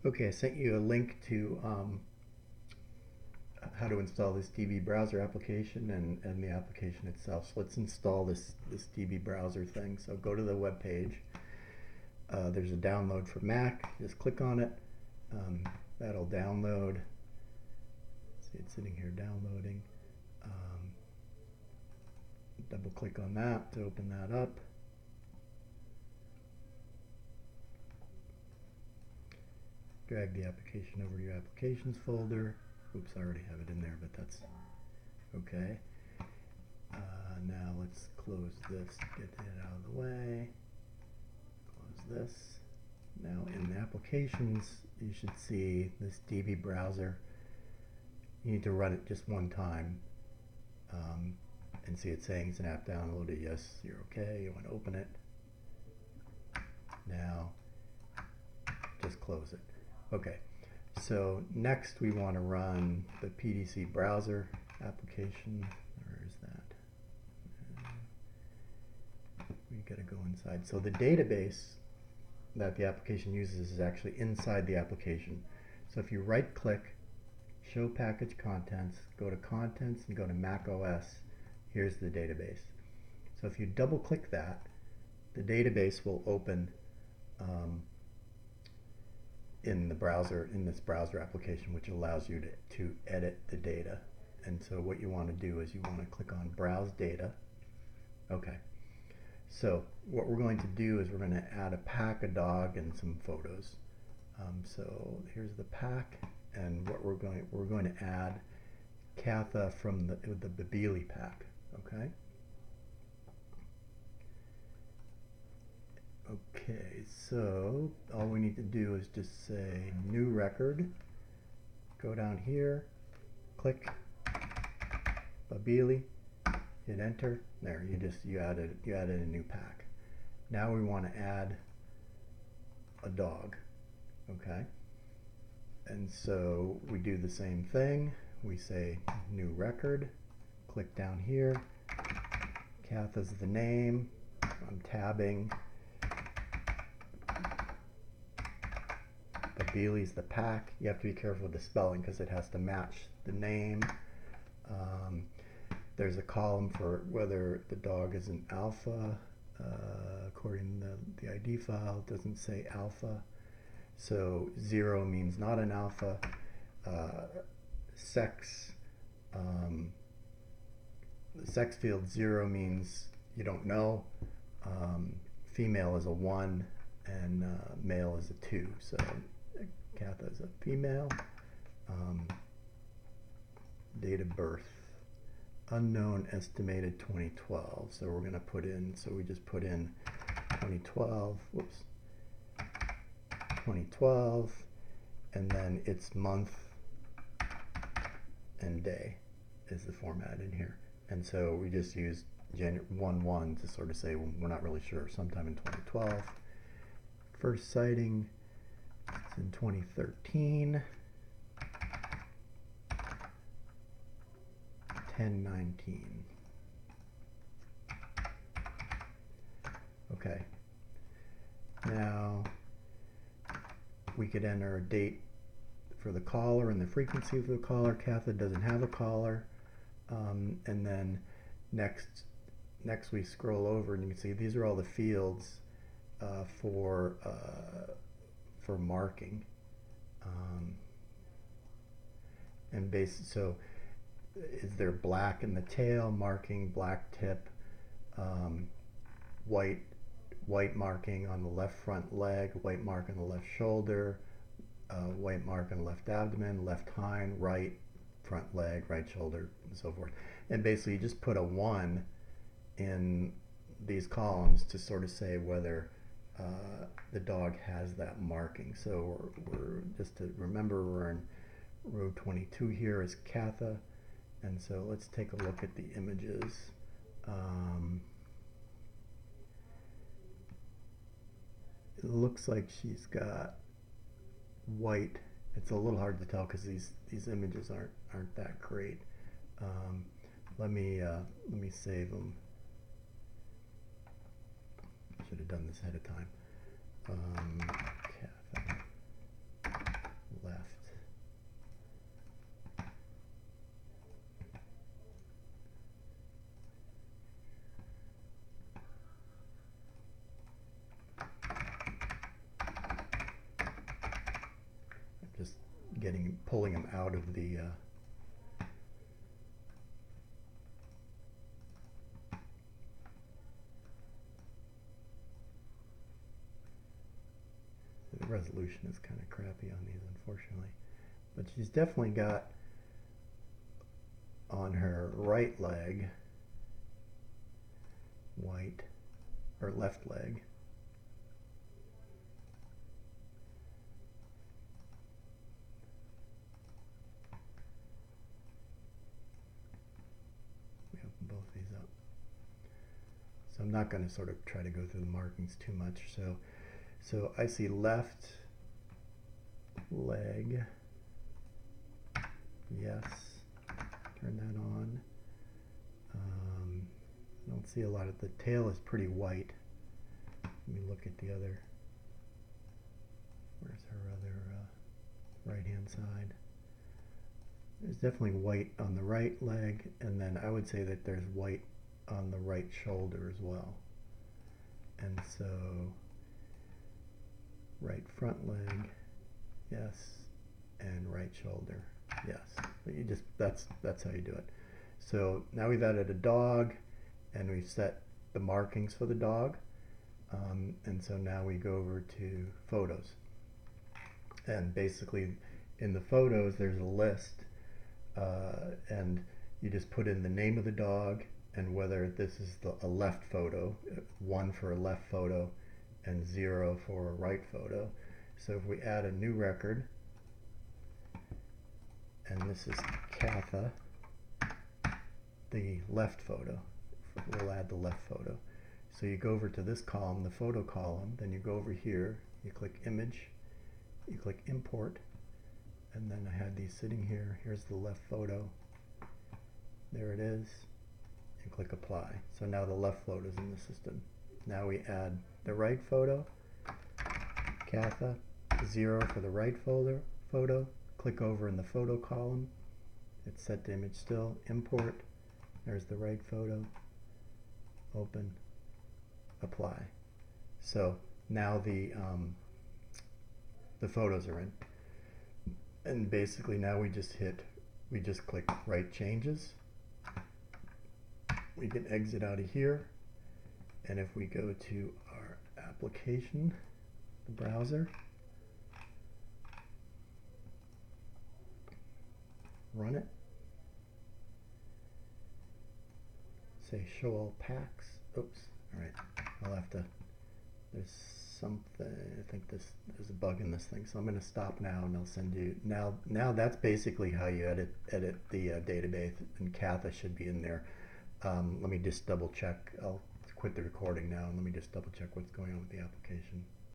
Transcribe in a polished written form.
Okay, I sent you a link to how to install this DB browser application and the application itself. So let's install this DB browser thing. So go to the web page. There's a download for Mac. Just click on it. That'll download. See, it's sitting here downloading. Double click on that to open that up. Drag the application over to your applications folder. Oops, I already have it in there, but that's okay. Now let's close this, get it out of the way. Close this. Now in the applications, you should see this DB browser. You need to run it just one time and see it saying it's an app downloaded. Yes, you're okay. You want to open it. Now just close it. Okay, so next we want to run the PDC browser application. Where is that? We got to go inside. So the database that the application uses is actually inside the application. So if you right click, show package contents, go to contents and go to Mac OS, here's the database. So if you double click that, the database will open in the browser, in this browser application, which allows you to edit the data. And so what you want to do is you want to click on Browse Data. Okay. So what we're going to do is we're going to add a pack, a dog, and some photos. So here's the pack, and what we're going to add Katha from the Babili pack. Okay. Okay, so all we need to do is just say new record, go down here, click Babili, hit enter. There, you added a new pack. Now we want to add a dog. Okay, and so we do the same thing. We say new record, click down here, Katha's the name, I'm tabbing. Babili's the pack. You have to be careful with the spelling because it has to match the name. There's a column for whether the dog is an alpha. According to the ID file, it doesn't say alpha. So 0 means not an alpha. Sex. The sex field 0 means you don't know. Female is a 1 and male is a 2. So Katha is a female. Date of birth, unknown, estimated 2012. So we're going to put in, so we just put in 2012, whoops, 2012, and then its month and day is the format in here. And so we just use 1/1 to sort of say we're not really sure, sometime in 2012. First sighting, it's in 2013, 10/19. Okay. Now we could enter a date for the caller and the frequency of the caller. Katha doesn't have a caller. And then next we scroll over and you can see these are all the fields for marking, and so is there black in the tail marking, black tip, white marking on the left front leg, white mark on the left shoulder, white mark on the left abdomen, left hind, right front leg, right shoulder, and so forth. And basically you just put a 1 in these columns to sort of say whether the dog has that marking. So we're just to remember, we're in row 22 here is Katha, and so let's take a look at the images. It looks like she's got white. It's a little hard to tell because these images aren't that great. Let me save them. Should have done this ahead of time. Katha. pulling them out of the the resolution is kind of crappy on these, unfortunately. But she's definitely got on her right leg white, or left leg, we open both these up. So I'm not going to sort of try to go through the markings too much. So I see left leg, yes, turn that on. I don't see a lot of, the tail is pretty white. Let me look at the other, where's her other right hand side? There's definitely white on the right leg, and then I would say that there's white on the right shoulder as well. And so right front leg, yes, and right shoulder, yes. But you just, that's how you do it. So now we've added a dog, and we've set the markings for the dog. And so now we go over to photos. And basically in the photos there's a list, and you just put in the name of the dog and whether this is a left photo, 1 for a left photo and 0 for a right photo. So if we add a new record, and this is Katha, the left photo, we'll add the left photo. So you go over to this column, the photo column, then you go over here, you click image, you click import, and then I had these sitting here. Here's the left photo, there it is, and click apply. So now the left photo is in the system. Now we add the right photo, Katha, 0 for the right photo, click over in the photo column, it's set to image still, import, there's the right photo, open, apply. So now the photos are in, and basically now we just click write changes. We can exit out of here, and if we go to our application, the browser, run it, say show all packs. Oops, all right, I'll have to, there's something, I think there's a bug in this thing, so I'm going to stop now, and I'll send you, now that's basically how you edit the database, and Katha should be in there. Let me just double check, I'll quit the recording now, and let me just double check what's going on with the application.